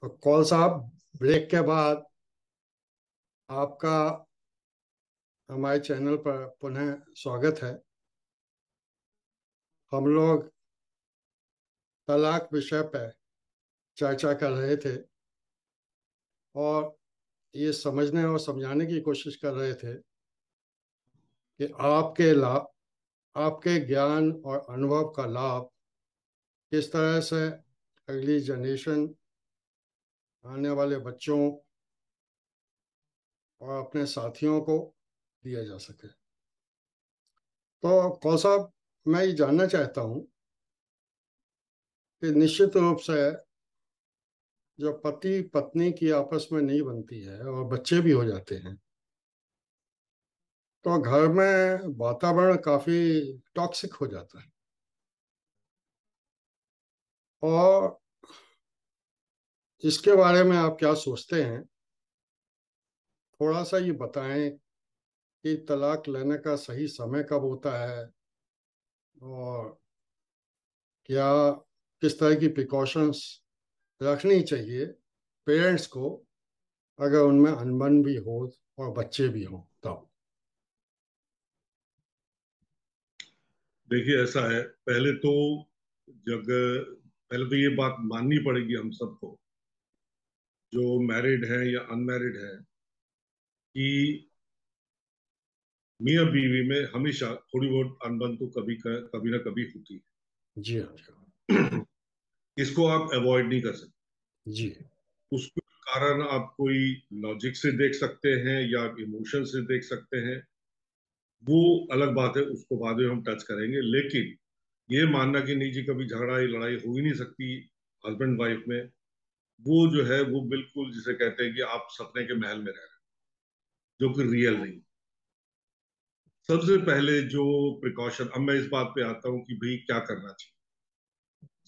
तो कौल साहब, ब्रेक के बाद आपका हमारे चैनल पर पुनः स्वागत है। हम लोग तलाक विषय पर चर्चा कर रहे थे और ये समझने और समझाने की कोशिश कर रहे थे कि आपके ज्ञान और अनुभव का लाभ किस तरह से अगली जनरेशन, आने वाले बच्चों और अपने साथियों को दिया जा सके। तो कौल साहब, मैं ये जानना चाहता हूँ कि निश्चित रूप से जो पति पत्नी की आपस में नहीं बनती है और बच्चे भी हो जाते हैं, तो घर में वातावरण काफी टॉक्सिक हो जाता है। और इसके बारे में आप क्या सोचते हैं? थोड़ा सा ये बताएं कि तलाक लेने का सही समय कब होता है और क्या किस तरह की प्रिकॉशंस रखनी चाहिए पेरेंट्स को अगर उनमें अनबन भी हो और बच्चे भी हों तब। देखिए, ऐसा है। जग पहले तो ये बात माननी पड़ेगी हम सबको, जो मैरिड है या अनमैरिड है, कि मियाँ बीवी में हमेशा थोड़ी बहुत अनबन तो कभी ना कभी होती जी हाँ, जी हाँ। है। इसको आप अवॉइड नहीं कर सकते। जी। उसका कारण आप कोई लॉजिक से देख सकते हैं या इमोशन से देख सकते हैं, वो अलग बात है, उसको बाद में हम टच करेंगे। लेकिन ये मानना कि नहीं जी, कभी झगड़ा या लड़ाई हो ही नहीं सकती हस्बैंड वाइफ में, वो जो है वो बिल्कुल जिसे कहते हैं कि आप सपने के महल में रह रहे हैं, जो कि रियल नहीं। सबसे पहले जो प्रिकॉशन, अब मैं इस बात पे आता हूं कि भाई क्या करना चाहिए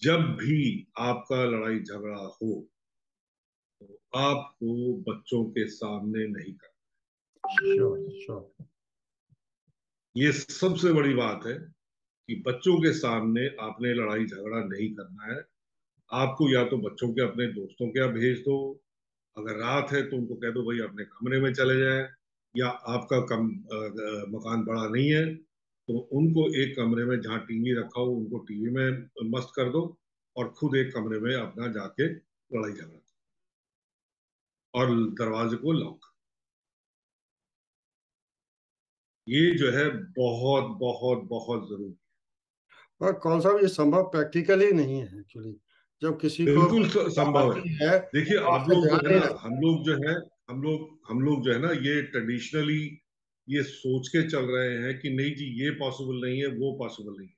जब भी आपका लड़ाई झगड़ा हो। तो आपको बच्चों के सामने नहीं करना। Sure sure. ये सबसे बड़ी बात है कि बच्चों के सामने आपने लड़ाई झगड़ा नहीं करना है। आपको या तो बच्चों के अपने दोस्तों के यहाँ भेज दो, अगर रात है तो उनको कह दो भाई अपने कमरे में चले जाएं, या आपका मकान बड़ा नहीं है तो उनको एक कमरे में जहाँ टीवी रखा हो उनको टीवी में मस्त कर दो, और खुद एक कमरे में अपना जाके लड़ाई झगड़ा करो, और दरवाजे को लॉक। ये जो है बहुत बहुत बहुत जरूरी। और कौन सा भी ये संभव प्रैक्टिकली नहीं है एक्चुअली। जब किसी को बिल्कुल संभव है। आती है देखिए, तो आप आपसे लोग जो ध्यान है नहीं ना, रखता। हम लोग जो है ना, ये ट्रेडिशनली ये सोच के चल रहे हैं कि नहीं जी ये पॉसिबल नहीं है, वो पॉसिबल नहीं है।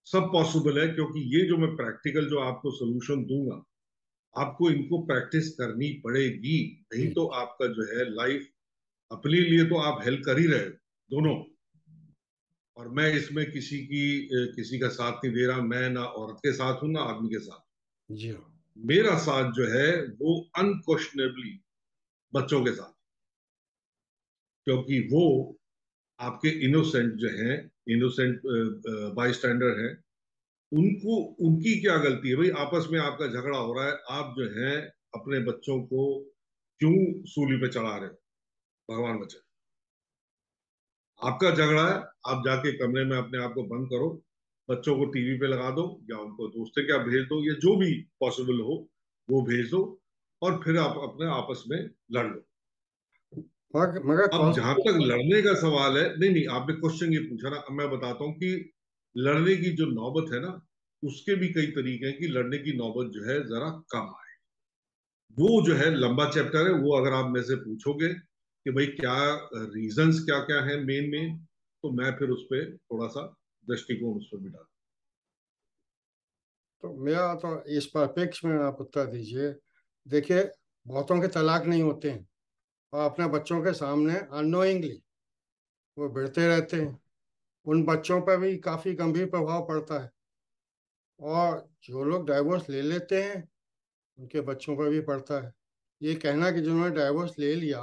सब पॉसिबल है, क्योंकि ये जो मैं प्रैक्टिकल जो आपको सोल्यूशन दूंगा, आपको इनको प्रैक्टिस करनी पड़ेगी। नहीं जी तो आपका जो है लाइफ, अपने लिए तो आप हेल्प कर ही रहे हो दोनों। और मैं इसमें किसी का साथ नहीं दे रहा। मैं ना औरत के साथ हूं ना आदमी के साथ। जी हाँ। मेरा साथ जो है वो अनक्वेश्चनेबली बच्चों के साथ, क्योंकि वो आपके इनोसेंट जो हैं, इनोसेंट बाई स्टैंडर हैं। उनको, उनकी क्या गलती है भाई? आपस में आपका झगड़ा हो रहा है, आप जो है अपने बच्चों को क्यों सूली पे चढ़ा रहे हो? भगवान बचाए। आपका झगड़ा है, आप जाके कमरे में अपने आप को बंद करो, बच्चों को टीवी पे लगा दो, या उनको दोस्तों क्या भेज दो, या जो भी पॉसिबल हो वो भेज दो, और फिर आप अपने आपस में लड़ लो। मगर कौन अब जहां सा। तक लड़ने का सवाल है, नहीं नहीं, आपने क्वेश्चन ये पूछा ना, अब मैं बताता हूँ कि लड़ने की जो नौबत है ना, उसके भी कई तरीके हैं कि लड़ने की नौबत जो है जरा कम आए। वो जो है लंबा चैप्टर है, वो अगर आप मेरे से पूछोगे कि भाई क्या रीजंस क्या क्या है मेन मेन, तो मैं फिर उस पर थोड़ा सा दृष्टिकोण उस पर भी डाल। तो मेरा तो इस पर अपेक्ष में आप उत्तर दीजिए। देखिए, बहुतों के तलाक नहीं होते हैं और अपने बच्चों के सामने अननोइंगली वो भिड़ते रहते हैं। उन बच्चों पर भी काफी गंभीर प्रभाव पड़ता है। और जो लोग डाइवोर्स ले लेते हैं उनके बच्चों पर भी पड़ता है। ये कहना कि जिन्होंने डाइवोर्स ले लिया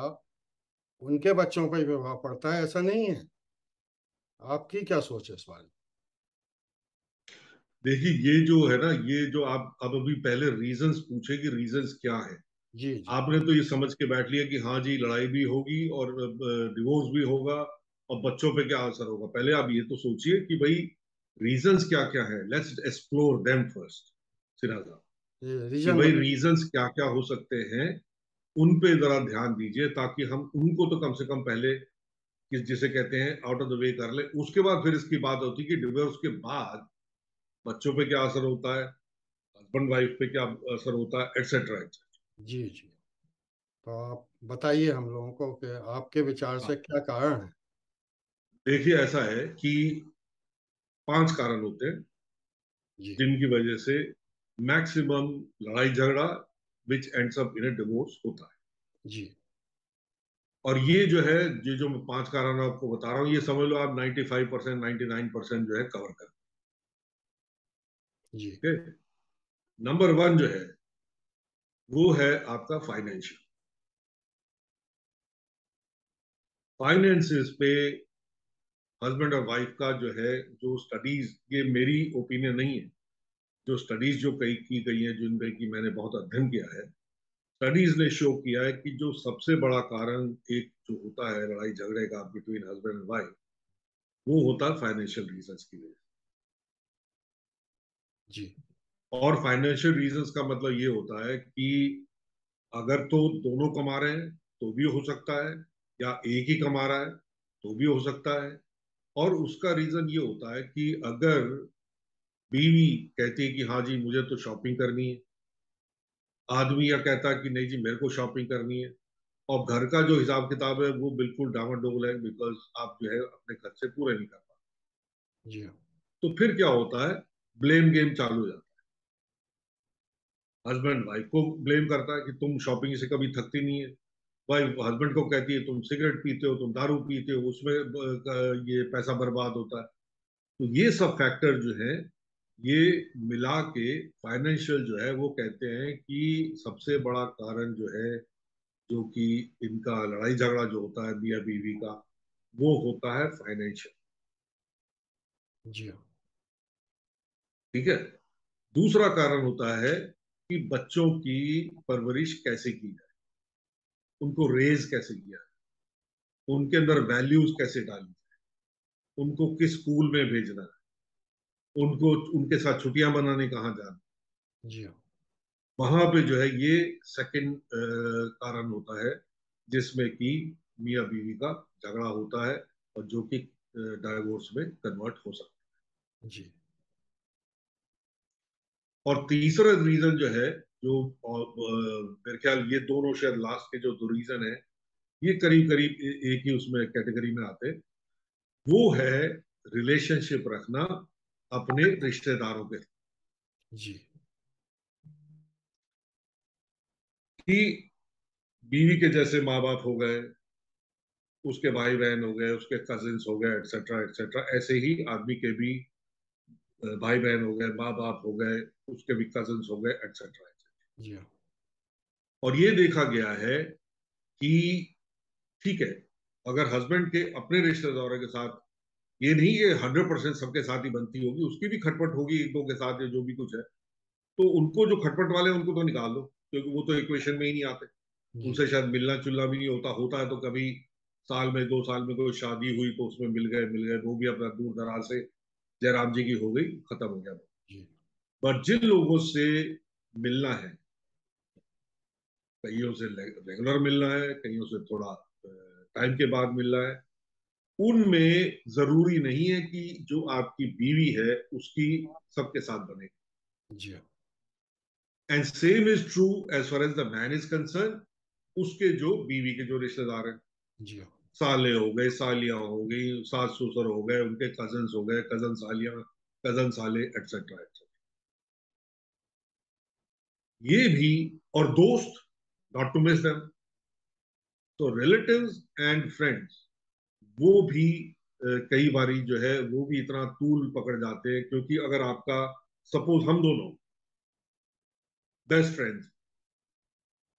उनके बच्चों पर भी प्रभाव पड़ता है, ऐसा नहीं है। आपकी क्या सोच है इस बारे में? देखिए ये जो है ना, ये जो आप अब अभी पहले रीजंस पूछे कि रीजंस क्या है। जी जी आपने तो ये समझ के बैठ लिया कि हाँ जी लड़ाई भी होगी और डिवोर्स भी होगा और बच्चों पे क्या असर होगा। पहले आप ये तो सोचिए कि भाई रीजंस क्या क्या है, लेट्स एक्सप्लोर देम फर्स्ट। सिरा साहब, ये कि रीजन भाई बता। रीजंस क्या क्या हो सकते हैं, उन पे जरा ध्यान दीजिए ताकि हम उनको तो कम से कम पहले कि जिसे कहते हैं आउट ऑफ द वे कर ले। उसके बाद फिर इसकी बात होती है कि डिवोर्स के बाद बच्चों पे क्या असर होता है, हस्बैंड वाइफ पे क्या असर होता है, एटसेट्रा। जी जी। तो आप बताइए हम लोगों को कि आपके विचार से हाँ, क्या कारण है। देखिए ऐसा है कि 5 कारण होते हैं जी जिनकी वजह से मैक्सिमम लड़ाई झगड़ा विच ends up in A divorce होता है। जी और ये जो है, ये जो मैं 5 कारण आपको बता रहा हूँ, ये समझ लो आप 95% 99% जो है कवर कर। जी ठीक है। नंबर 1 जो है वो है आपका फाइनेंशियल। फाइनेंसिस पे हस्बैंड और वाइफ का जो है, जो स्टडीज, ये मेरी ओपिनियन नहीं है, जो स्टडीज जो कई की गई है, जिनपे की मैंने बहुत अध्ययन किया है, स्टडीज ने शो किया है कि जो सबसे बड़ा कारण एक जो होता है लड़ाई झगड़े का बिटवीन हस्बैंड एंड वाइफ, वो होता है फाइनेंशियल रीजंस की वजह जी से। और फाइनेंशियल रीजंस का मतलब ये होता है कि अगर तो दोनों कमा रहे हैं तो भी हो सकता है, या एक ही कमा रहा है तो भी हो सकता है। और उसका रीजन ये होता है कि अगर बीवी कहती है कि हाँ जी मुझे तो शॉपिंग करनी है, आदमी या कहता है कि नहीं जी मेरे को शॉपिंग करनी है, और घर का जो हिसाब किताब है वो बिल्कुल डामाडोल है, बिकॉज आप जो है अपने खर्चे पूरे नहीं कर पाते, जी तो फिर क्या होता है, ब्लेम गेम चालू हो जाता है। हस्बैंड वाइफ को ब्लेम करता है कि तुम शॉपिंग से कभी थकती नहीं है, वाइफ हस्बैंड को कहती है तुम सिगरेट पीते हो, तुम दारू पीते हो, उसमें ये पैसा बर्बाद होता है। तो ये सब फैक्टर जो है, ये मिला के फाइनेंशियल जो है वो कहते हैं कि सबसे बड़ा कारण जो है, जो कि इनका लड़ाई झगड़ा जो होता है मियाँ बीवी का, वो होता है फाइनेंशियल। जी ठीक है। दूसरा कारण होता है कि बच्चों की परवरिश कैसे की जाए, उनको रेज कैसे किया जाए, उनके अंदर वैल्यूज कैसे डाली जाए, उनको किस स्कूल में भेजना है, उनको उनके साथ छुट्टियां मनाने कहाँ जाना, जी वहां पे जो है ये सेकंड कारण होता है जिसमें कि मियाँ बीवी का झगड़ा होता है और जो कि डाइवोर्स में कन्वर्ट हो सकता जी है। और तीसरा रीजन जो है, जो मेरे ख्याल ये दोनों शायद लास्ट के जो दो रीजन है, ये करीब करीब एक ही उसमें कैटेगरी में आते हैं। वो है रिलेशनशिप रखना अपने रिश्तेदारों के, जी कि बीवी के जैसे माँ बाप हो गए, उसके भाई बहन हो गए, उसके कजिन्स हो गए, एटसेट्रा एटसेट्रा, ऐसे ही आदमी के भी भाई बहन हो गए, माँ बाप हो गए, उसके भी कजिन्स हो गए, एटसेट्रा। जी और ये देखा गया है कि ठीक है, अगर हस्बैंड के अपने रिश्तेदारों के साथ, ये नहीं कि 100% सबके साथ ही बनती होगी, उसकी भी खटपट होगी एक दो के साथ या जो भी कुछ है, तो उनको जो खटपट वाले हैं उनको तो निकाल दो, क्योंकि वो तो इक्वेशन में ही नहीं आते। जी उनसे शायद मिलना जुलना भी नहीं होता, होता है तो कभी साल में 2 साल में कोई शादी हुई तो उसमें मिल गए, वो भी अपना दूर दराज से जयराम जी की हो गई, खत्म हो गया। जी बट जिन लोगों से मिलना है, कईयों से रेगुलर मिलना है, कईयों से थोड़ा टाइम के बाद मिलना है, उनमें जरूरी नहीं है कि जो आपकी बीवी है उसकी सबके साथ बने। जी and same is true as far as the man is concerned, उसके जो बीवी के जो रिश्तेदार हैं, जी साले हो गए, सालियां हो गई, सास ससुर हो गए, उनके कजन्स हो गए, कजन सालियां, कजन साले, एटसेट्रा एटसेट्रा, ये भी, और दोस्त, नॉट टू मिस देम। तो रिलेटिव्स एंड फ्रेंड्स, वो भी कई बारी जो है वो भी इतना तूल पकड़ जाते हैं, क्योंकि अगर आपका, सपोज हम दोनों बेस्ट फ्रेंड्स,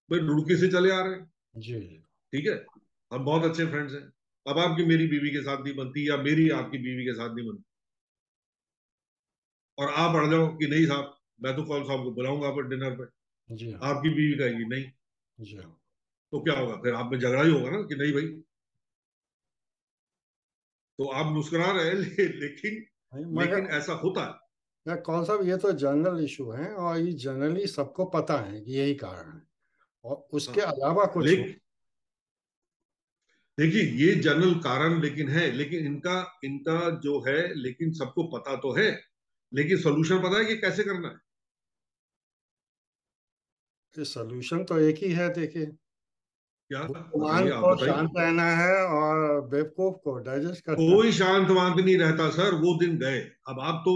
भाई रुड़की से चले आ रहे हैं, जी जी ठीक है, हम बहुत अच्छे फ्रेंड्स हैं, अब आपकी मेरी बीवी के साथ नहीं बनती या मेरी आपकी बीवी के साथ नहीं बनती, और आप अड़ जाओ कि नहीं साहब, मैं तो कौन साहब को बुलाऊंगा पर डिनर पे, जी हाँ। आपकी बीवी कहेगी नहीं, जी हाँ। तो क्या होगा फिर? आप में झगड़ा ही होगा ना कि नहीं भाई। तो आप मुस्कुरा रहे हैं लेकिन मगर लेकिन ऐसा होता है। यार कौन सा, ये तो जनरल इशू है और ये जनरली सबको पता है कि यही कारण है, और हाँ, उसके अलावा कुछ हो। लेकिन देखिए ये जनरल कारण लेकिन है, लेकिन इनका इनका जो है, लेकिन सबको पता तो है, लेकिन सोल्यूशन पता है कि कैसे करना है। सोल्यूशन तो एक ही है, देखिए, क्या? बुद्धिमान बताइए, आप को बताइए। शांत रहना है और बेवकूफ को डाइजेस्ट करना कोई शांत वांत नहीं रहता सर, वो दिन गए। अब आप तो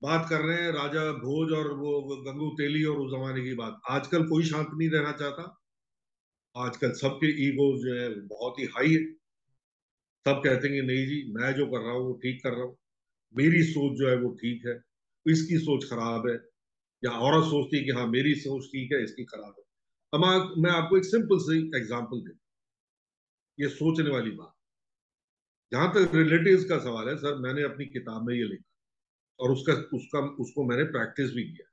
बात कर रहे हैं राजा भोज और वो गंगू तेली और उस जमाने की बात, आजकल कोई शांत नहीं रहना चाहता। आजकल सबके ईगो जो है बहुत ही हाई है। सब कहते हैं कि नहीं जी, मैं जो कर रहा हूँ वो ठीक कर रहा हूँ, मेरी सोच जो है वो ठीक है, इसकी सोच खराब है। या औरत सोचती है कि हाँ मेरी सोच ठीक है, इसकी खराब है। अब मैं आपको एक सिंपल सी एग्जांपल दे, ये सोचने वाली बात। जहां तक रिलेटिव्स का सवाल है सर, मैंने अपनी किताब में ये लिखा और उसका उसका उसको मैंने प्रैक्टिस भी किया।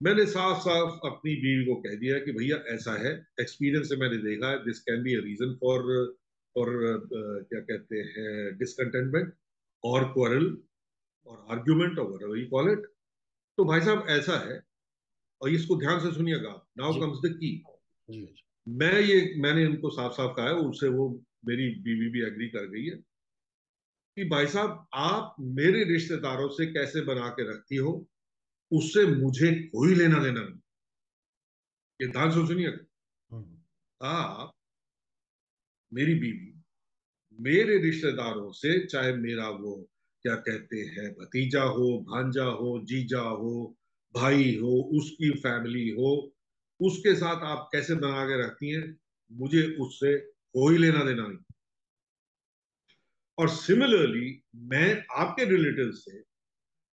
मैंने साफ साफ अपनी बीवी को कह दिया कि भैया ऐसा है, एक्सपीरियंस से मैंने देखा है, this can be a reason for for क्या कहते हैं, डिसकंटेंटमेंट और क्वारल और आर्ग्यूमेंट और व्हाटएवर यू कॉल इट। तो भाई साहब ऐसा है, और इसको ध्यान से सुनिएगा, now ji. Comes the key. जी जी। मैंने उनको साफ साफ कहा है, उससे वो मेरी बीवी भी एग्री कर गई है कि भाई साहब आप मेरे रिश्तेदारों से कैसे बना के रखती हो, उससे मुझे कोई लेना देना नहीं। ये ध्यान से सुनिएगा। हम्म। आप, मेरी बीवी, मेरे रिश्तेदारों से, चाहे मेरा वो क्या कहते हैं भतीजा हो, भांजा हो, जीजा हो, भाई हो, उसकी फैमिली हो, उसके साथ आप कैसे बना के रखती हैं, मुझे उससे कोई लेना देना नहीं। और सिमिलरली मैं आपके रिलेटिव से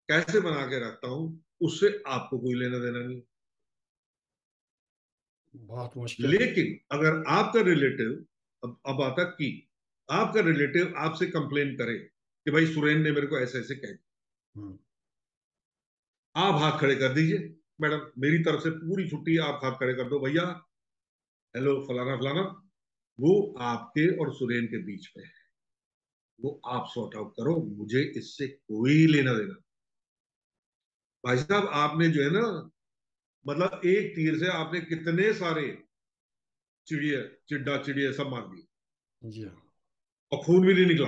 कैसे बना के रखता हूं, उससे आपको कोई लेना देना नहीं। बहुत मुश्किल है। लेकिन अगर आपका रिलेटिव, अब आता कि आपका रिलेटिव आपसे कंप्लेन करे कि भाई सुरेन ने मेरे को ऐसे ऐसे कह हम्म। दिया, आप हाथ खड़े कर दीजिए, मैडम मेरी तरफ से पूरी छुट्टी, आप हाथ खड़े कर दो भैया, हेलो फलाना फलाना, वो आपके और सुरेन के बीच में है, वो आप सॉर्ट आउट करो, मुझे इससे कोई लेना देना। भाई साहब आपने जो है ना, मतलब एक तीर से आपने कितने सारे चिड़िया, चिड्डा चिड़िया सब मार दिए, जी हाँ। और खून भी नहीं निकला।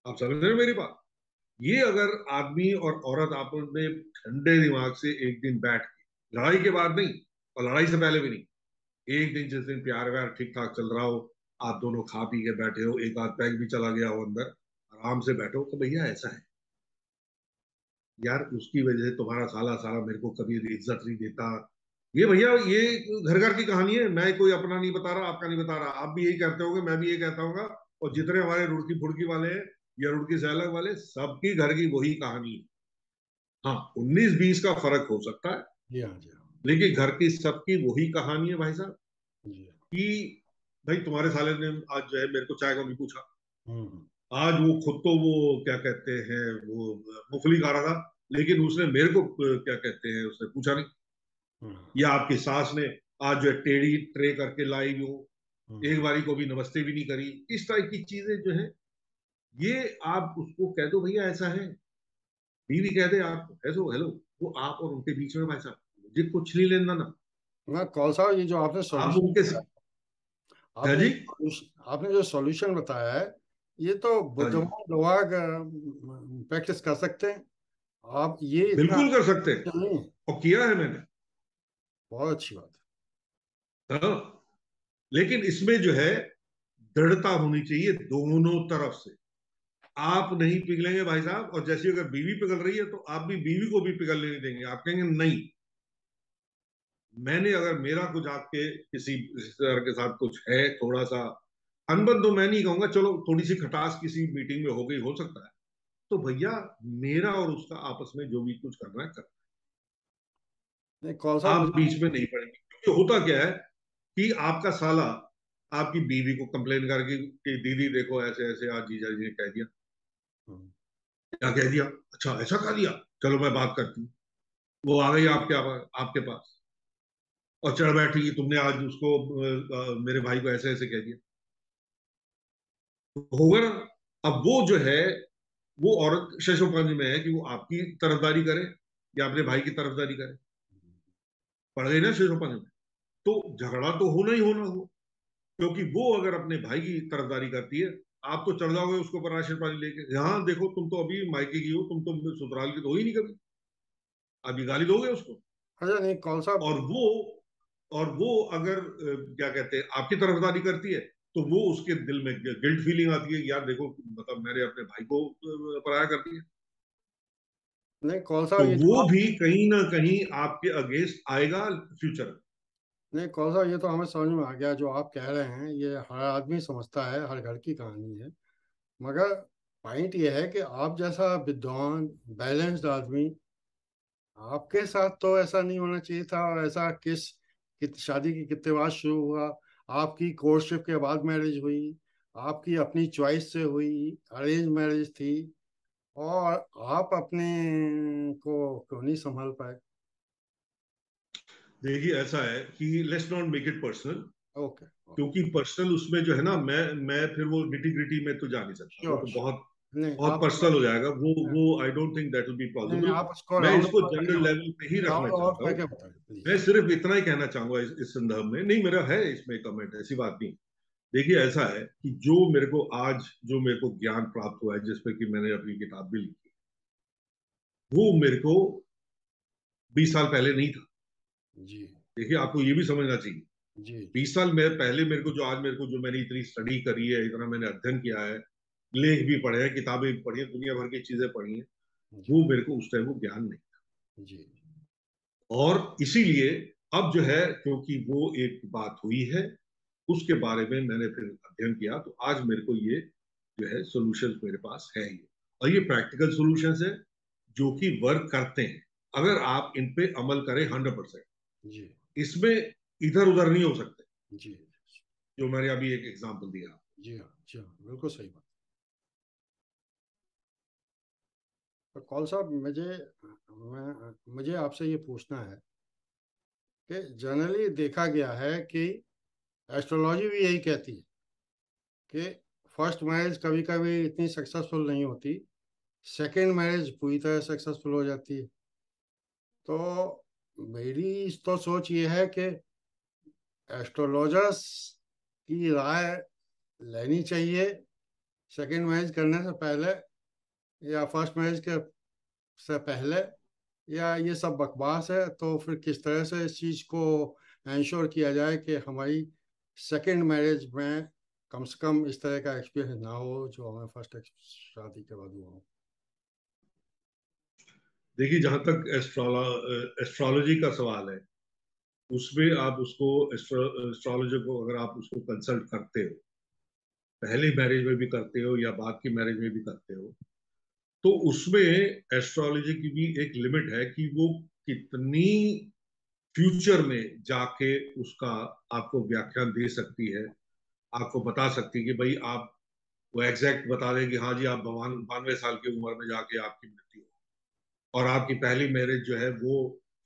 आप समझ रहे हो मेरी बात? ये अगर आदमी और औरत आपस में ठंडे दिमाग से एक दिन बैठ के, लड़ाई के बाद नहीं और लड़ाई से पहले भी नहीं, एक दिन जिस दिन प्यार व्यार ठीक ठाक चल रहा हो, आप दोनों खा पी के बैठे हो, एक आध पैक भी चला गया हो अंदर, आराम से बैठो तो भैया ऐसा है यार, उसकी वजह से तुम्हारा साला साला मेरे को कभी इज्जत नहीं देता। ये भैया ये घर घर की कहानी है, मैं कोई अपना नहीं बता रहा, आपका नहीं बता रहा, आप भी यही कहते होगे, मैं भी यही कहता हूँ, और जितने हमारे रुड़की फुड़की वाले हैं या रुड़की से अलग वाले, सबकी घर की वही कहानी है। हाँ, 19-20 का फर्क हो सकता है, जी हाँ। जी हाँ। लेकिन घर की सबकी वही कहानी है भाई साहब। जी हाँ। कि भाई तुम्हारे साले ने आज जो है मेरे को चाय को नहीं पूछा, हम्म। आज वो खुद तो वो क्या कहते हैं वो मूंगफली खा रहा था, लेकिन उसने मेरे को क्या कहते हैं उसने पूछा नहीं। हम्म। या आपकी सास ने आज जो है टेढ़ी ट्रे करके लाई हो, एक हम्म। बारी को भी नमस्ते भी नहीं करी। इस टाइप की चीजें जो है, ये आप उसको कह दो भैया ऐसा है, बीवी कह दे आप हेलो हेलो, वो आप और उनके बीच में भाई साहब मुझे कुछ नहीं लेना ना। मैं कौन सा, ये जो आपने आप सॉल्यूशन उनके बताया, हाँ आपने जी, आपने जो सॉल्यूशन बताया है, ये तो हाँ जी, बुद्धिमान लोग प्रैक्टिस कर सकते हैं। आप ये इतना बिल्कुल कर सकते हैं, नहीं। और किया है मैंने। बहुत अच्छी बात हाँ, लेकिन इसमें जो है दृढ़ता होनी चाहिए दोनों तरफ से। आप नहीं पिघलेंगे भाई साहब, और जैसी अगर बीवी पिघल रही है तो आप भी बीवी को भी पिघलने नहीं देंगे, आप कहेंगे नहीं, मैंने अगर मेरा कुछ आपके किसी रिश्तेदार के साथ कुछ है थोड़ा सा अनबन, तो मैं नहीं कहूंगा, चलो थोड़ी सी खटास किसी मीटिंग में हो गई, हो सकता है, तो भैया मेरा और उसका आपस में जो भी कुछ करना है कर, नहीं। कौन सा आप मुझे, बीच में नहीं पड़ेंगे। क्योंकि होता क्या है कि आपका साला आपकी बीवी को कंप्लेन करके कि दीदी देखो ऐसे ऐसे आज जीजा जी ने कह दिया, क्या कह दिया? अच्छा ऐसा कह दिया, चलो मैं बात करती हूँ। वो आ गई आपके पास और चढ़ बैठी कि तुमने आज उसको मेरे भाई को ऐसे ऐसे कह दिया। तो होगा ना। अब वो जो है, वो औरत शेषोपंज में है कि वो आपकी तरफदारी करे या अपने भाई की तरफदारी करे। पड़ गई ना शेषोपंज में। तो झगड़ा तो होना ही होना हो, क्योंकि वो अगर अपने भाई की तरफदारी करती है, आप तो चढ़ जाओगे उसको पर राशन पानी लेके, हाँ देखो तुम तो अभी मायके की हो, तुम तो ससुराल की तो हो ही नहीं कभी, अभी गाली दोगे उसको। अच्छा नहीं कौन सा। और वो और वो अगर क्या कहते हैं आपकी तरफदारी करती है, तो वो उसके दिल में गिल्ट फीलिंग आती है, यार देखो मतलब मैंने अपने भाई को पराया कर दिया। नहीं कौन सा तो ये जो वो आप। भी कहीं ना कहीं आपके अगेंस्ट आएगा फ्यूचर। नहीं कौन सा ये तो हमें समझ में आ गया, जो आप कह रहे हैं ये हर आदमी समझता है, हर घर की कहानी है। मगर पॉइंट ये है कि आप जैसा विद्वान बैलेंस्ड आदमी, आपके साथ तो ऐसा नहीं होना चाहिए था। और ऐसा शादी की कितने बाद शुरू हुआ, आपकी कोर्टशिप के बाद मैरिज हुई, आपकी अपनी चॉइस से हुई, अरेंज मैरिज थी, और आप अपने को क्यों नहीं संभाल पाए। देखिए ऐसा है कि let's not make it personal, okay. क्योंकि पर्सनल उसमें जो है ना, मैं फिर वो निटी ग्रिटी में तो जा नहीं सकता, वो श्योर तो श्योर। बहुत नहीं बहुत आप उसको। पर्सनल हो जाएगा वो I don't think that will be नहीं नहीं पॉसिबल। आप उसको मैं राउंड इसको ऑफ करके जनरल लेवल पे ही बताइए, रखना राउंड ऑफ चाहता हूँ। करके बताइए मैं प्लीज। सिर्फ इतना ही कहना चाहूंगा इस संदर्भ में, नहीं मेरा है इसमें कमेंट, ऐसी बात नहीं। देखिए ऐसा है कि जो मेरे को आज जो मेरे को ज्ञान प्राप्त हुआ है, जिसपे कि मैंने अपनी किताब भी लिखी, वो मेरे को 20 साल पहले नहीं था। जी देखिए आपको ये भी समझना चाहिए, जी जी 20 साल में पहले मेरे को जो आज मेरे को जो मैंने इतनी स्टडी करी है, इतना मैंने अध्ययन किया है, लेख भी पढ़े हैं, किताबें भी पढ़ी हैं, दुनिया भर की चीजें पढ़ी हैं, जी वो मेरे को उस टाइम वो ज्ञान नहीं। जी और इसीलिए अब जो है, क्योंकि वो एक बात हुई है, उसके बारे में मैंने फिर अध्ययन किया, तो आज मेरे को ये जो है सॉल्यूशंस मेरे पास है ये, और ये प्रैक्टिकल सॉल्यूशंस है जो कि वर्क करते हैं, अगर आप इन पे अमल करें 100%। जी इसमें इधर उधर नहीं हो सकते, जी जो मैंने अभी एक एग्जांपल दिया। जी हाँ जी हाँ बिल्कुल सही बात। तो कौन साहब मुझे आपसे ये पूछना है कि जनरली देखा गया है कि एस्ट्रोलॉजी भी यही कहती है कि फर्स्ट मैरिज कभी कभी इतनी सक्सेसफुल नहीं होती, सेकंड मैरिज पूरी तरह सक्सेसफुल हो जाती है। तो मेरी तो सोच ये है कि एस्ट्रोलॉजर्स की राय लेनी चाहिए सेकंड मैरिज करने से पहले या फर्स्ट मैरिज के से पहले, या ये सब बकवास है। तो फिर किस तरह से इस चीज़ को इंश्योर किया जाए कि हमारी सेकंड मैरिज में कम से कम इस तरह का एक्सपीरियंस ना हो जो हमें फर्स्ट शादी के बाद हुआ हो। देखिए जहां तक एस्ट्रोलॉजी का सवाल है, उसमें आप उसको एस्ट्रोलॉजर को अगर आप उसको कंसल्ट करते हो, पहली मैरिज में भी करते हो या बाद की मैरिज में भी करते हो, तो उसमें एस्ट्रोलॉजी की भी एक लिमिट है कि वो कितनी फ्यूचर में जाके उसका आपको व्याख्यान दे सकती है, आपको बता सकती है कि भाई आप, वो एग्जैक्ट बता दें कि हाँ जी आप 92 साल की उम्र में जाके आपकी मृत्यु हो, और आपकी पहली मैरिज जो है वो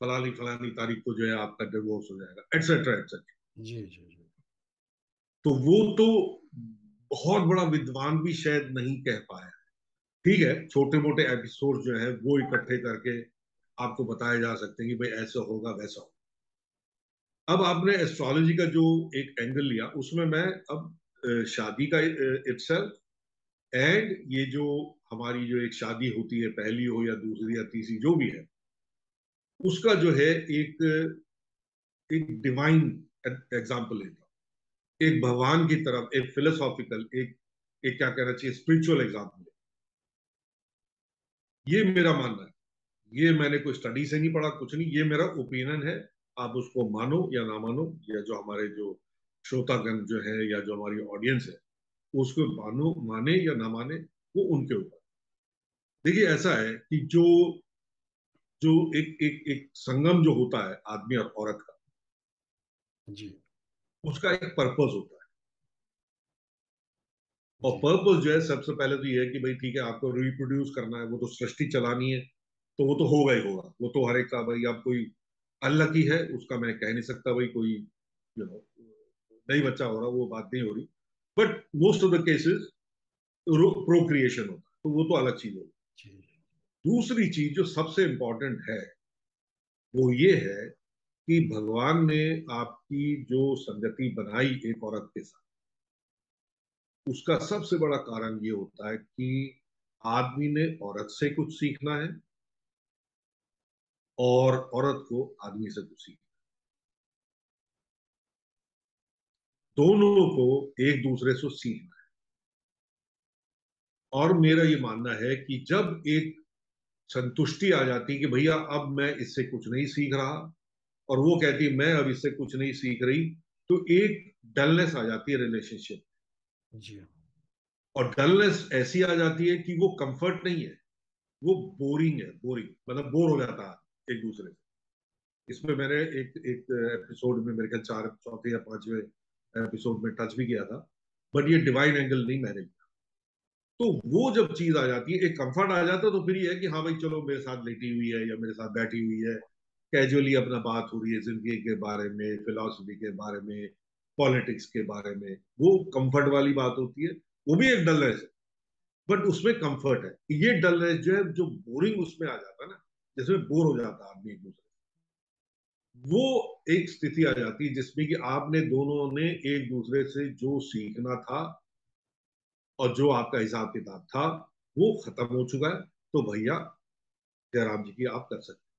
फलानी फलानी तारीख को जो है आपका डिवोर्स हो जाएगा, एटसेट्रा एटसेट्रा। जी जी जी तो वो तो बहुत बड़ा विद्वान भी शायद नहीं कह पाया। ठीक है, छोटे मोटे एपिसोड जो है वो इकट्ठे करके आपको बताए जा सकते हैं कि भाई ऐसा होगा वैसा होगा। अब आपने एस्ट्रोलॉजी का जो एक एंगल लिया, उसमें मैं अब शादी का इटसेल्फ, एंड ये जो हमारी जो एक शादी होती है, पहली हो या दूसरी या तीसरी जो भी है, उसका जो है एक एक डिवाइन एग्जाम्पल लेता हूँ, एक भगवान की तरफ, एक फिलोसॉफिकल, एक क्या कहना चाहिए स्पिरिचुअल एग्जाम्पल। ये मेरा मानना है, ये मैंने कोई स्टडी से नहीं पढ़ा, कुछ नहीं, ये मेरा ओपिनियन है। आप उसको मानो या ना मानो, या जो हमारे जो श्रोतागण जो है या जो हमारी ऑडियंस है, वो उसको मानो, माने या ना माने, वो उनके ऊपर। देखिए ऐसा है कि जो जो एक एक एक संगम जो होता है आदमी और औरत का, जी उसका एक पर्पस होता है। और जी पर्पस जो है सबसे पहले तो ये है कि भाई ठीक है, आपको रिप्रोड्यूस करना है, वो तो सृष्टि चलानी है, तो वो तो होगा ही होगा, वो तो हर एक का, भाई अब कोई अनलकी है उसका मैं कह नहीं सकता, भाई कोई नहीं बच्चा हो रहा, वो बात नहीं हो रही। But most of the cases procreation होता है, तो वो तो अलग चीज होगी। जी। दूसरी चीज जो सबसे इंपॉर्टेंट है वो ये है कि भगवान ने आपकी जो संगति बनाई एक औरत के साथ, उसका सबसे बड़ा कारण ये होता है कि आदमी ने औरत से कुछ सीखना है और औरत को आदमी से कुछ सीखना है, दोनों को एक दूसरे से सीखना है। और मेरा ये मानना है कि जब एक संतुष्टि आ जाती है कि भैया अब मैं इससे कुछ नहीं सीख रहा, और वो कहती है मैं अब इससे कुछ नहीं सीख रही, तो एक डलनेस आ जाती है रिलेशनशिप। जी और डलनेस ऐसी आ जाती है कि वो कंफर्ट नहीं है, वो बोरिंग है, बोरिंग मतलब बोर हो जाता है एक दूसरे से। इसमें मैंने एक एक एपिसोड में मेरे ख्याल चार चौथे या पांचवें एपिसोड में टच भी किया था, बट ये डिवाइन एंगल नहीं मैंने किया। तो वो जब चीज आ जाती है, एक कंफर्ट आ जाता है, तो फिर ये है कि हाँ भाई चलो मेरे साथ लेटी हुई है या मेरे साथ बैठी हुई है, कैजुअली अपना बात हो रही है जिंदगी के बारे में, फिलोसफी के बारे में, पॉलिटिक्स के बारे में, वो कंफर्ट वाली बात होती है। वो भी एक डलनेस है, बट उसमें कंफर्ट है। ये डलनेस जो है, जो बोरिंग उसमें आ जाता है ना, जिसमें बोर हो जाता है आदमी एक दूसरे, वो एक स्थिति आ जाती है जिसमें कि आपने दोनों ने एक दूसरे से जो सीखना था और जो आपका हिसाब किताब था वो खत्म हो चुका है। तो भैया जयराम जी की आप कर सकते हैं।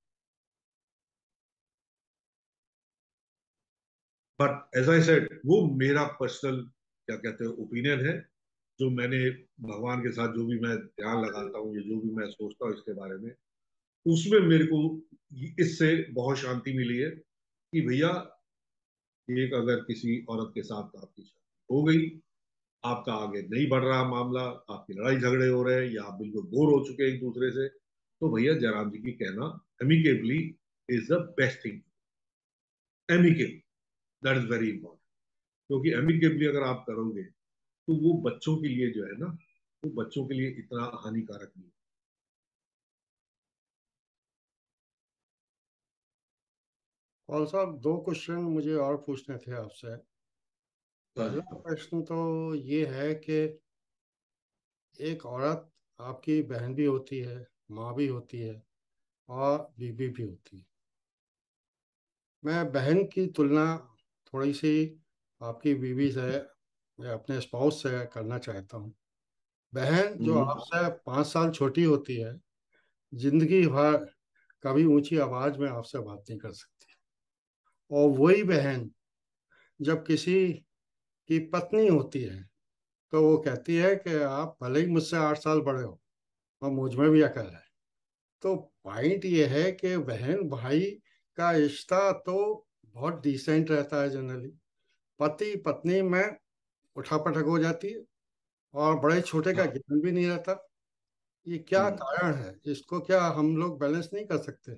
बट एज आई सेड, वो मेरा पर्सनल क्या कहते हैं ओपिनियन है, जो मैंने भगवान के साथ जो भी मैं ध्यान लगाता हूँ या जो भी मैं सोचता हूँ इसके बारे में, उसमें मेरे को इससे बहुत शांति मिली है कि भैया एक अगर किसी औरत के साथ आपकी शादी हो गई, आपका आगे नहीं बढ़ रहा मामला, आपकी लड़ाई झगड़े हो रहे हैं या आप बिल्कुल बोर हो चुके हैं एक दूसरे से, तो भैया जयराम जी की कहना amicably is the best thing. Amicably, that is very important. क्योंकि एमिकेबली अगर आप करोगे तो वो बच्चों के लिए जो है ना, वो बच्चों के लिए इतना हानिकारक नहीं और साहब, दो क्वेश्चन मुझे और पूछने थे आपसे। है। हाँ पहला जी। प्रश्न तो ये है कि एक औरत आपकी बहन भी होती है, माँ भी होती है, और बीवी भी होती है। मैं बहन की तुलना थोड़ी सी आपकी बीवी से या अपने स्पाउस से करना चाहता हूँ। बहन जो हम्म। आपसे 5 साल छोटी होती है, जिंदगी भर कभी ऊंची आवाज में आपसे बात नहीं कर सकती। और वही बहन जब किसी की पत्नी होती है, तो वो कहती है कि आप भले ही मुझसे 8 साल बड़े हो और मुझ में भी अकल है। तो पॉइंट ये है कि बहन भाई का रिश्ता तो बहुत डिसेंट रहता है जनरली। पति पत्नी में उठापटक हो जाती है, और बड़े छोटे का हाँ। ज्ञान भी नहीं रहता। ये क्या हम्म। कारण है? इसको क्या हम लोग बैलेंस नहीं कर सकते?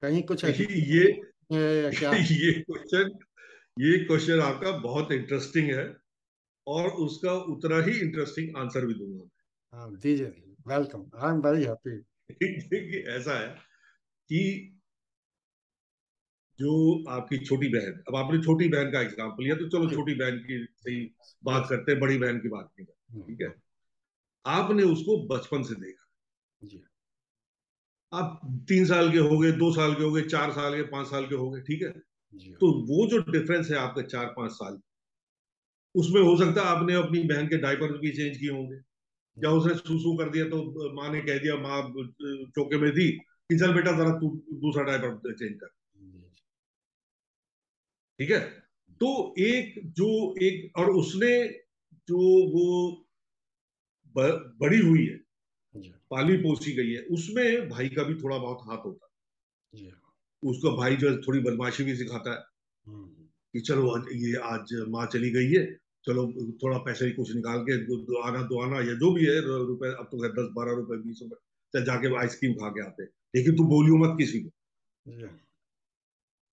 कहीं कुछ ये एजुकेशन है या क्या है? ये क्वेश्चन ये क्वेश्चन आपका बहुत इंटरेस्टिंग है, और उसका उतना ही इंटरेस्टिंग आंसर भी दूंगा हाँ, दीजिए दीजिए, welcome, I am very happy. मैं। कि ऐसा है कि जो आपकी छोटी बहन, अब आपने छोटी बहन का एग्जांपल लिया, तो चलो छोटी बहन की सही बात यस। करते हैं, बड़ी बहन की बात नहीं करते, ठीक है। आपने उसको बचपन से देखा, जी आप 3 साल के हो गए, 2 साल के हो गए, 4 साल के, 5 साल के हो गए, ठीक है। जी तो वो जो डिफरेंस है आपके 4-5 साल, उसमें हो सकता है आपने अपनी बहन के डायपर भी चेंज किए होंगे, या उसने सूसू कर दिया तो माँ ने कह दिया, माँ चौके में थी कि चल बेटा जरा तू दूसरा डायपर चेंज कर, जी ठीक है। तो एक जो एक और उसने जो वो बड़ी हुई है, जी पाली पोसी गई है, उसमें भाई का भी थोड़ा बहुत हाथ होता जी। है। उसका भाई जो है थोड़ी बदमाशी भी सिखाता है हम्म। कि चलो ये आज माँ चली गई है, चलो थोड़ा पैसे ही कुछ निकाल के आना दो आना, या जो भी है रुपए, अब तो 10-12 रुपए 20 रुपए, चल जाके आइसक्रीम खा के आते, लेकिन तू बोलियो मत किसी को। जी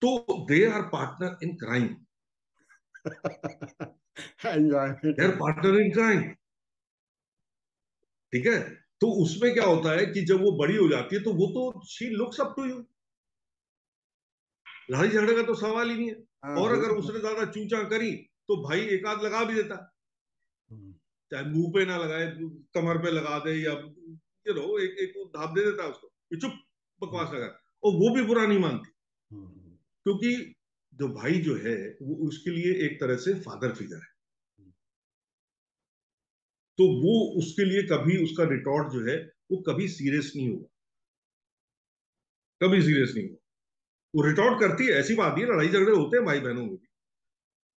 तो they are partner in crime, enjoyment they are है। Partner in crime. ठीक है। तो उसमें क्या होता है कि जब वो बड़ी हो जाती है तो वो तो she looks up to you, लड़ाई झगड़े का तो सवाल ही नहीं है। हाँ और अगर बिल्कुल। उसने ज्यादा चूचा करी तो भाई एक आध लगा भी देता है, हम्म, चाहे मुंह पे ना लगाए, कमर पे लगा दे, या एक एक वो धाप दे देता है उसको कि चुप, हम्म, बकवास लगा। और वो भी बुरा नहीं मानती, हम्म, क्योंकि जो भाई जो है वो उसके लिए एक तरह से फादर फिगर है। हम्म। तो वो उसके लिए कभी उसका रिटॉर्ट जो है वो कभी सीरियस नहीं होगा, कभी सीरियस नहीं होगा। वो रिटॉर्ट करती है, ऐसी बात नहीं है, लड़ाई झगड़े होते हैं भाई बहनों में भी,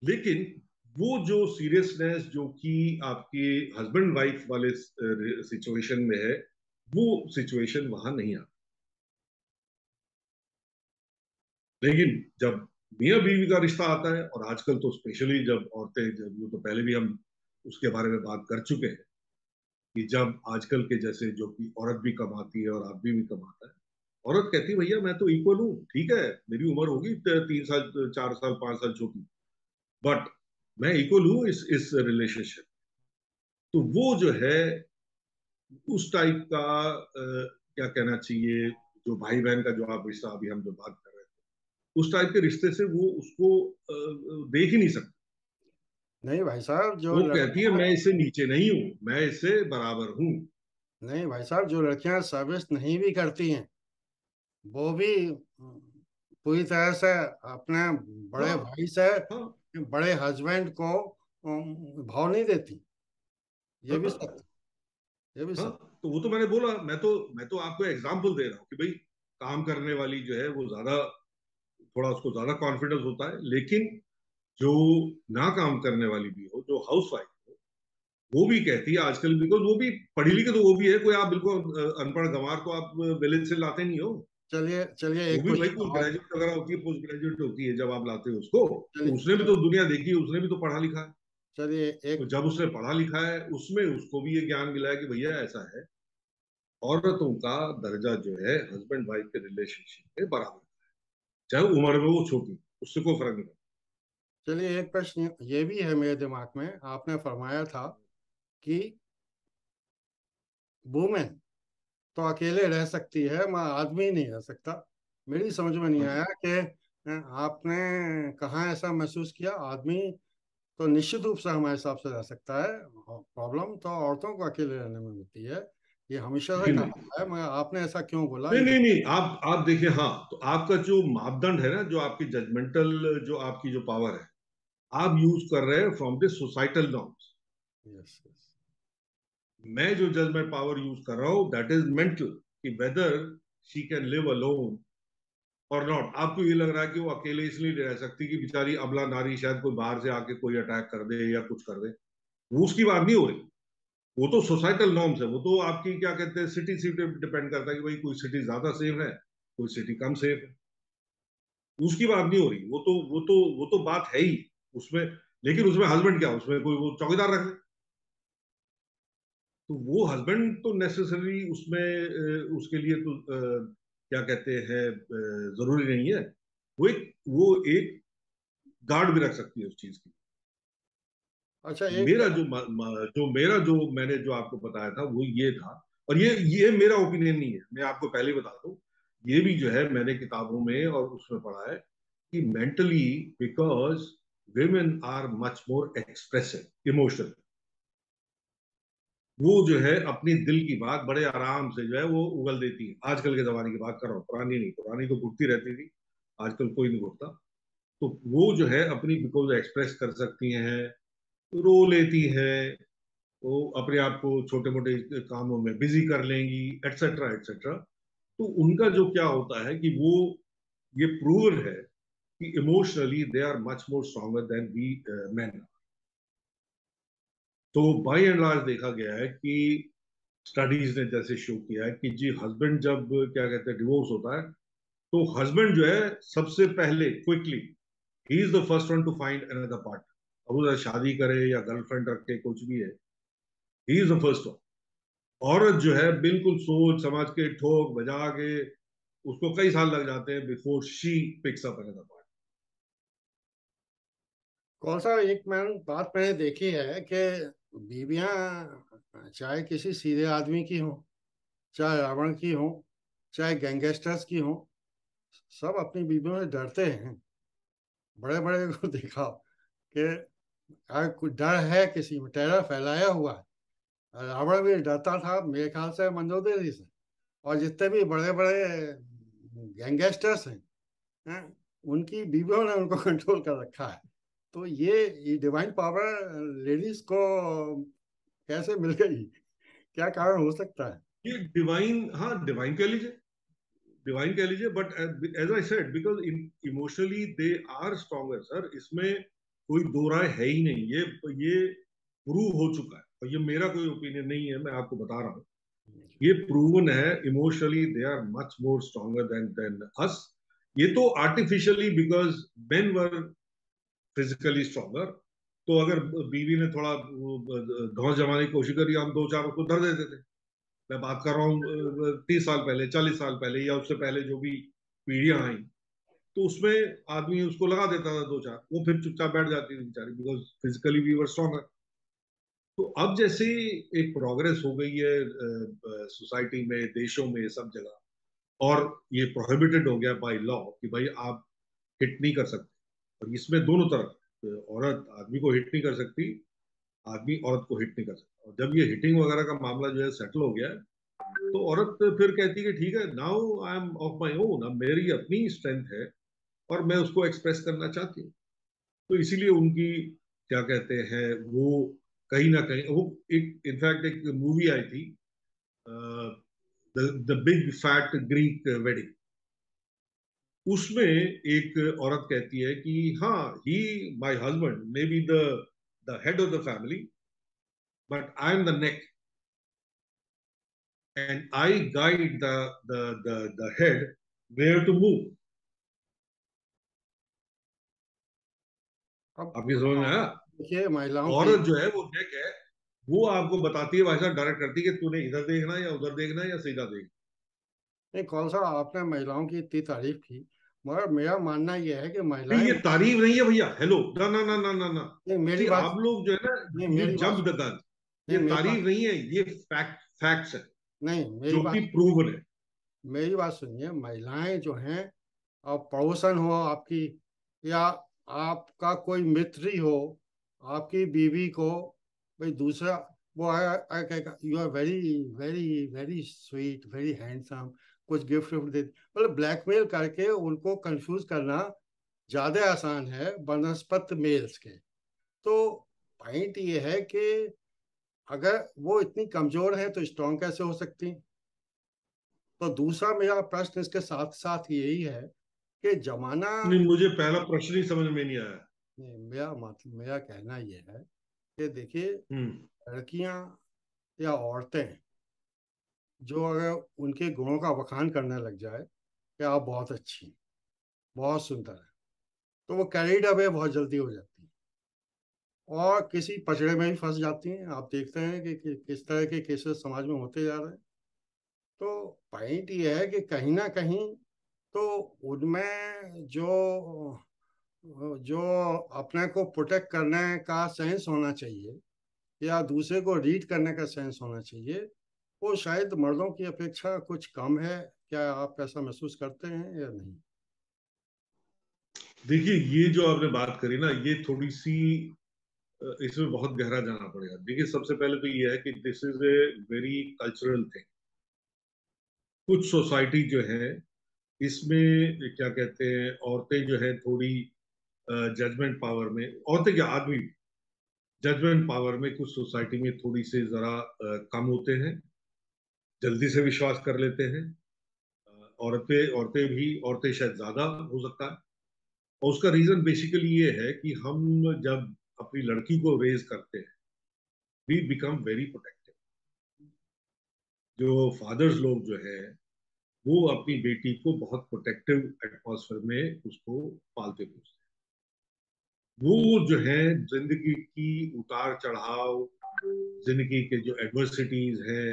लेकिन वो जो सीरियसनेस जो कि आपके हस्बैंड वाइफ वाले सिचुएशन में है, वो सिचुएशन वहां नहीं आती। लेकिन जब मियाँ बीवी का रिश्ता आता है, और आजकल तो स्पेशली जब औरतें, जब वो तो पहले भी हम उसके बारे में बात कर चुके हैं, कि जब आजकल के जैसे जो कि औरत भी कमाती है और आदमी भी कमाता है, औरत कहती है भैया मैं तो इक्वल हूँ, ठीक है मेरी उम्र होगी 3 साल 4 साल 5 साल छोटी, बट मैं इक्वल हूँ इस रिलेशनशिप। तो वो जो है उस टाइप का क्या कहना चाहिए, जो भाई बहन का जो आप रिश्ता अभी हम जो बात कर रहे थे, उस टाइप के रिश्ते से वो उसको देख ही नहीं सकता। नहीं भाई साहब, जो वो कहती है लड़कियां, मैं इससे नीचे नहीं हूं, मैं इससे बराबर हूं। नहीं भाई साहब, जो लड़कियां सर्विस नहीं भी करती हैं, वो भी पूरी तरह से अपने बड़े हाँ भाई से, हाँ बड़े हस्बैंड को भाव नहीं देती। ये भी हाँ सत्य, ये भी हाँ। सत्य। तो वो तो मैंने बोला, मैं तो आपको एग्जाम्पल दे रहा हूँ कि भाई काम करने वाली जो है वो ज्यादा, थोड़ा उसको ज्यादा कॉन्फिडेंस होता है, लेकिन जो ना काम करने वाली भी हो, जो हाउस वाइफ हो, वो भी कहती है आजकल, बिकॉज वो भी पढ़ी लिखी तो वो भी है, कोई आप बिल्कुल अनपढ़ गंवार तो आप विलेज से लाते नहीं हो। चलिए चलिए, वो एक भी भाई क्वेश्चन कुछ और। ग्रेजुएट वगैरह होती है, पोस्ट ग्रेजुएट होती है जब आप लाते हो उसको, तो चलिए उसने भी तो चलिए दुनिया देखी है, उसने भी तो पढ़ा लिखा है। चलिए, तो एक, जब उसने पढ़ा लिखा है उसमें उसको भी ये ज्ञान मिला है कि भैया ऐसा है, औरतों का दर्जा जो है हस्बैंड वाइफ के रिलेशनशिप में बराबर, चाहे उम्र में वो छोटी, उससे कोई फर्क नहीं पड़ता। चलिए एक प्रश्न ये भी है मेरे दिमाग में। आपने फरमाया था कि वुमेन तो अकेले रह सकती है, मैं आदमी नहीं रह सकता। मेरी समझ में नहीं हाँ आया जी। कि आपने कहाँ ऐसा महसूस किया। आदमी तो निश्चित रूप से हमारे हिसाब से रह सकता है, प्रॉब्लम तो औरतों को अकेले रहने में होती है। ये हमेशा से नहीं नहीं कहा है, मगर आपने ऐसा क्यों बोला नहीं ये नहीं बता। नहीं, आप देखिए, हाँ, तो आपका जो मापदंड है ना, जो आपकी जजमेंटल, जो आपकी जो पावर है, आप यूज कर रहे हैं from the societal norms. Yes yes. मैं जो जजमेंट पावर यूज कर रहा हूं दैट इज मेंटल, कि whether she can live alone और नॉट। आपको ये लग रहा है कि वो अकेले इसलिए नहीं रह सकती कि बेचारी अबला नारी, शायद कोई बाहर से आके कोई अटैक कर दे या कुछ कर दे, वो उसकी बात नहीं हो रही। वो तो सोसाइटल नॉर्म्स है, वो तो आपकी क्या कहते हैं सिटी से डिपेंड करता है कि भाई कोई सिटी ज्यादा सेफ है, कोई सिटी कम सेफ है, उसकी बात नहीं हो रही। वो तो बात है ही उसमें। लेकिन उसमें हस्बैंड क्या, उसमें कोई वो चौकीदार रख ले, तो वो हस्बैंड तो नेसेसरी उसमें उसके लिए तो क्या कहते हैं जरूरी नहीं है। वो एक गार्ड भी रख सकती है उस चीज की। अच्छा एक, मेरा जो जो मेरा जो मैंने जो आपको बताया था वो ये था, और ये मेरा ओपिनियन नहीं है, मैं आपको पहले बता दूं, ये भी जो है मैंने किताबों में और उसमें पढ़ा है कि mentally, because women are much more expressive emotional, वो जो है अपनी दिल की बात बड़े आराम से जो है वो उगल देती है। आजकल के जमाने की बात कर रहा हूँ, पुरानी नहीं, पुरानी तो घुटती रहती थी, आजकल कोई नहीं घुटता। तो वो जो है अपनी बिकॉज एक्सप्रेस कर सकती हैं, रो लेती है, वो अपने आप को छोटे मोटे कामों में बिजी कर लेंगी, एटसेट्रा एटसेट्रा। तो उनका जो क्या होता है कि वो, ये प्रूवन है कि emotionally they are much more stronger than we man. तो बाई एंड लार्ज देखा गया है कि स्टडीज ने जैसे शो किया है कि जी हस्बैंड जब क्या कहते हैं डिवोर्स होता है, तो हस्बैंड जो है सबसे पहले quickly he is the first one two find another partner. अब वो शादी करे या गर्लफ्रेंड रखे कुछ भी है, he is the first one. औरत जो है बिल्कुल सोच समझ के ठोक बजा के, उसको कई साल लग जाते हैं before she picks up another partner. कौन सा एक बात मैंने देखी है कि बीवियां चाहे किसी सीधे आदमी की हो, चाहे रावण की हो, चाहे गैंगस्टर्स की हो, सब अपनी बीवियों से डरते हैं। बड़े बड़े को देखा कि अगर कुछ डर है किसी में, टेरर फैलाया हुआ है। रावण भी डरता था मेरे ख्याल से मंदोदरी से। और जितने भी बड़े बड़े गैंगस्टर्स हैं, उनकी बीवियों ने उनको कंट्रोल कर रखा है। तो ये डिवाइन पावर लेडीज को कैसे मिल गई, क्या कारण हो सकता है? ये डिवाइन, हाँ डिवाइन कह लीजिए, डिवाइन कह लीजिए, but as I said because emotionally they are stronger sir, इसमें कोई दो राय है ही नहीं। ये प्रूव हो चुका है, और ये मेरा कोई ओपिनियन नहीं है, मैं आपको बता रहा हूँ। ये प्रूवन है, emotionally they are much more stronger than us. ये तो artificially, because men were physically stronger. तो अगर बीवी ने थोड़ा धौंस जमाने की कोशिश करी, हम दो चार उसको धर देते थे। मैं बात कर रहा हूँ 30 साल पहले, 40 साल पहले, या उससे पहले जो भी पीढ़ियां आई, तो उसमें आदमी उसको लगा देता था दो चार, वो फिर चुपचाप बैठ जाती थी बेचारी, because physically we were stronger. तो अब जैसे एक प्रोग्रेस हो गई है सोसाइटी में, देशों में, सब जगह, और ये प्रोहिबिटेड हो गया बाय लॉ कि भाई आप हिट नहीं कर सकते, और इसमें दोनों तरफ, औरत आदमी को हिट नहीं कर सकती, आदमी औरत को हिट नहीं कर सकता। और जब ये हिटिंग वगैरह का मामला जो है सेटल हो गया है, तो औरत फिर कहती है कि ठीक है, now I am of my own, अब मेरी अपनी स्ट्रेंथ है और मैं उसको एक्सप्रेस करना चाहती हूँ। तो इसीलिए उनकी, क्या कहते हैं वो, कहीं ना कहीं वो, एक इनफैक्ट एक मूवी आई थी, the big fat Greek wedding, उसमें एक औरत कहती है कि हाँ, he, my husband may be the head of the family, but I am the neck, and I guide the head where to move. अब आपकी समझ में आया? देखिए महिलाओं के, औरत जो है वो नेक है, वो आपको बताती है, भाई साहब डायरेक्ट करती है कि तूने इधर देखना है या उधर देखना है या सीधा देखना नहीं कौन सा आपने महिलाओं की इतनी तारीफ की, मगर मेरा मानना यह है कि है। महिलाएं, ये तारीफ नहीं है भैया, हेलो, ना ना ना ना ना ना। नहीं मेरी सी बात, आप लोग जो है ना, नहीं यू मेरी बात, जंप द गन। नहीं ये मेरी तारीफ बात, नहीं है, ये फैक्ट्स है, नहीं मेरी जो कि बात, प्रूवन है। मेरी बात सुनिए। महिलाएं जो हैं, अब पड़ोसन हो आपकी, या आपका कोई मित्र ही हो, आपकी बीवी को भाई दूसरा, वो आया कहेगा you are very very very sweet, very handsome, कुछ गिफ्ट विफ्ट दे, मतलब ब्लैकमेल करके उनको कंफ्यूज करना ज्यादा आसान है बनस्पत मेल्स के। तो पॉइंट ये है कि अगर वो इतनी कमजोर है तो स्ट्रांग कैसे हो सकती? तो दूसरा मेरा प्रश्न इसके साथ साथ यही है कि जमाना, नहीं, मुझे पहला प्रश्न ही समझ में नहीं आया। नहीं मेरा मतलब, मेरा कहना यह है कि देखिए, हम्म। लड़कियां या औरतें जो अगर उनके गुणों का बखान करने लग जाए कि आप बहुत अच्छी हैं, बहुत सुंदर है, तो वो कैरिड अवे बहुत जल्दी हो जाती है और किसी पचड़े में भी फंस जाती हैं। आप देखते हैं कि किस तरह के केसेस समाज में होते जा रहे हैं। तो पॉइंट ये है कि कहीं ना कहीं तो उनमें जो जो अपने को प्रोटेक्ट करने का सेंस होना चाहिए या दूसरे को रीड करने का सेंस होना चाहिए, वो शायद मर्दों की अपेक्षा कुछ कम है। क्या आप ऐसा महसूस करते हैं या नहीं? देखिए, ये जो आपने बात करी ना, ये थोड़ी सी, इसमें बहुत गहरा जाना पड़ेगा। देखिए, सबसे पहले तो ये है कि this is a very cultural thing. कुछ सोसाइटी जो है, इसमें क्या कहते हैं, औरतें जो है थोड़ी जजमेंट पावर में, औरतें क्या, आदमी जजमेंट पावर में कुछ सोसाइटी में थोड़ी सी जरा कम होते हैं, जल्दी से विश्वास कर लेते हैं। औरतें औरतें भी, औरतें शायद ज्यादा हो सकता है। और उसका रीजन बेसिकली ये है कि हम जब अपनी लड़की को रेज करते हैं, वी बिकम वेरी प्रोटेक्टिव। जो फादर्स लोग जो है, वो अपनी बेटी को बहुत प्रोटेक्टिव एटमॉस्फेयर में उसको पालते पोसते हैं। वो जो है जिंदगी की उतार चढ़ाव, जिंदगी के जो एडवर्सिटीज हैं,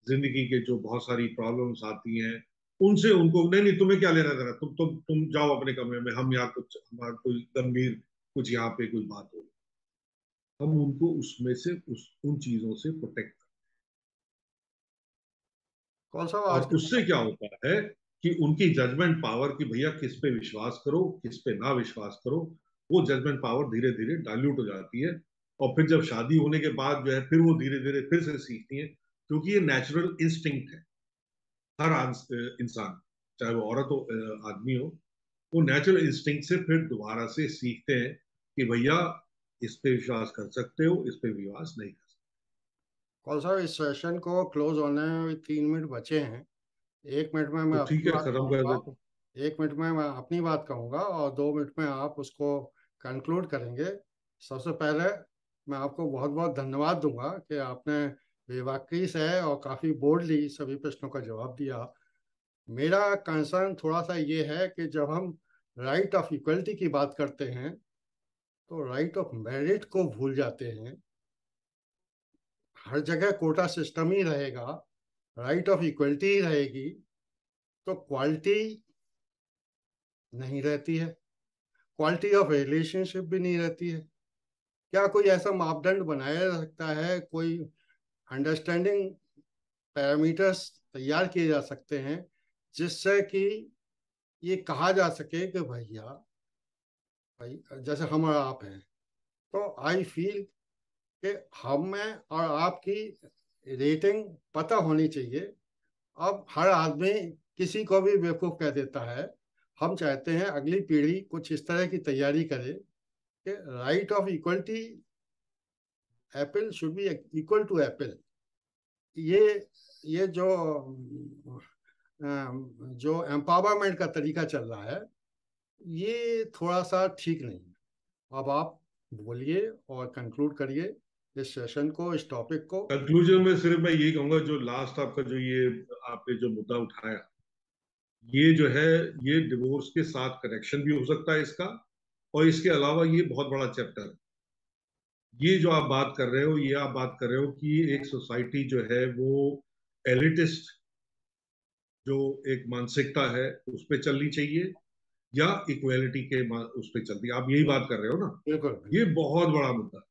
जिंदगी के जो बहुत सारी प्रॉब्लम्स आती हैं, उनसे उनको, नहीं नहीं तुम्हें क्या लेना देना, तुम जाओ अपने कमरे में, हम यहाँ कुछ, हमारा कोई गंभीर, कुछ यहाँ पे कुछ बात हो। हम उनको उसमें से उन चीजों से प्रोटेक्ट। कौन सा आज और के उससे क्या होता है कि उनकी जजमेंट पावर, कि भैया किस पे विश्वास करो किस पे ना विश्वास करो, वो जजमेंट पावर धीरे धीरे डाइल्यूट हो जाती है। और फिर जब शादी होने के बाद जो है फिर वो धीरे धीरे फिर से सीखती है, क्योंकि ये नेचुरल इंस्टिंक्ट है। हर इंसान, चाहे वो औरत हो आदमी हो, वो नेचुरल इंस्टिंक्ट से फिर दोबारा से सीखते हैं कि भैया इस पे विश्वास कर सकते हो, इस पे विश्वास नहीं कर सकते। कौन सा इस सेशन को क्लोज होने में 3 मिनट बचे हैं। 1 मिनट में मैं तो अपनी ठीक है, बात खत्म कर कहूँगा। देते 1 मिनट में मैं अपनी बात कहूँगा और 2 मिनट में आप उसको कंक्लूड करेंगे। सबसे पहले मैं आपको बहुत बहुत धन्यवाद दूंगा कि आपने बेबाकी से और काफ़ी बोल्डली सभी प्रश्नों का जवाब दिया। मेरा कंसर्न थोड़ा सा ये है कि जब हम राइट ऑफ इक्वलिटी की बात करते हैं तो राइट ऑफ मेरिट को भूल जाते हैं। हर जगह कोटा सिस्टम ही रहेगा, राइट ऑफ इक्वलिटी ही रहेगी, तो क्वालिटी नहीं रहती है, क्वालिटी ऑफ रिलेशनशिप भी नहीं रहती है। क्या कोई ऐसा मापदंड बनाया जा सकता है, कोई अंडरस्टैंडिंग पैरामीटर्स तैयार किए जा सकते हैं जिससे कि ये कहा जा सके कि भैया भाई जैसे हम और आप हैं, तो आई फील कि हम में और आपकी रेटिंग पता होनी चाहिए। अब हर आदमी किसी को भी बेवकूफ़ कह देता है। हम चाहते हैं अगली पीढ़ी कुछ इस तरह की तैयारी करे कि right of equality, apple should be equal to apple. ये ये जो एम्पावरमेंट का तरीका चल रहा है, ये थोड़ा सा ठीक नहीं है। अब आप बोलिए और कंक्लूड करिए इस सेशन को, इस टॉपिक को। कंक्लूजन में सिर्फ मैं यही कहूंगा, जो लास्ट आपका जो ये आपने जो मुद्दा उठाया, ये जो है ये डिवोर्स के साथ कनेक्शन भी हो सकता है इसका। और इसके अलावा ये बहुत बड़ा चैप्टर है। ये जो आप बात कर रहे हो, ये आप बात कर रहे हो कि एक सोसाइटी जो है वो एलिटिस्ट जो एक मानसिकता है उस पर चलनी चाहिए, या इक्वेलिटी के उस पर चलती है, आप यही बात कर रहे हो ना। बिल्कुल ये बिल्कुल। बहुत बड़ा मुद्दा है।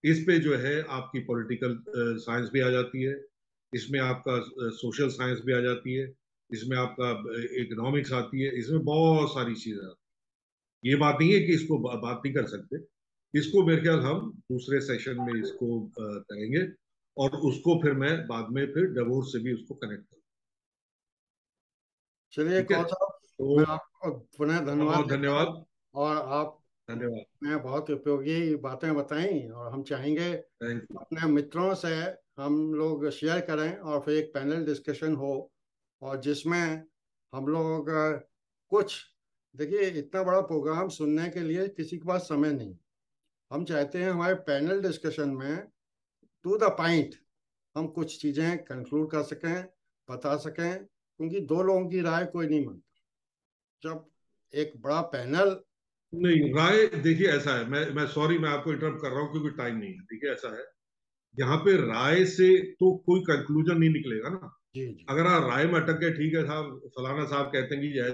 इस पे जो है आपकी पॉलिटिकल साइंस भी आ जाती है, इसमें आपका सोशल साइंस भी आ जाती है, इसमें आपका इकोनॉमिक्स आती है, इसमें बहुत सारी चीजें आती है। ये बात नहीं है कि इसको बात नहीं कर सकते। इसको मेरे ख्याल हम दूसरे सेशन में इसको करेंगे, और उसको फिर मैं बाद में फिर डिवोर्स से भी उसको कनेक्ट करूँ। चलिए ठीक है, कौन साहब, तो मैं आपको पुनः बहुत धन्यवाद बहुत देता हूँ। धन्यवाद। और धन्यवाद। आपने बहुत उपयोगी बातें बताई और हम चाहेंगे थैंक यू। अपने मित्रों से हम लोग शेयर करें और फिर एक पैनल डिस्कशन हो, और जिसमें हम लोग कुछ, देखिए इतना बड़ा प्रोग्राम सुनने के लिए किसी के पास समय नहीं। हम चाहते हैं हमारे पैनल डिस्कशन में टू द पॉइंट हम कुछ चीज़ें कंक्लूड कर सकें, बता सकें, क्योंकि दो लोगों की राय कोई नहीं मानता। जब एक बड़ा पैनल। नहीं, राय देखिए ऐसा है, मैं सॉरी मैं आपको इंटरप्ट कर रहा हूँ क्योंकि टाइम नहीं है। ठीक है, ऐसा है, यहाँ पे राय से तो कोई कंक्लूजन नहीं निकलेगा ना। जी जी। अगर आप राय में अटक गए, ठीक है साहब फलाना साहब कहते हैं कि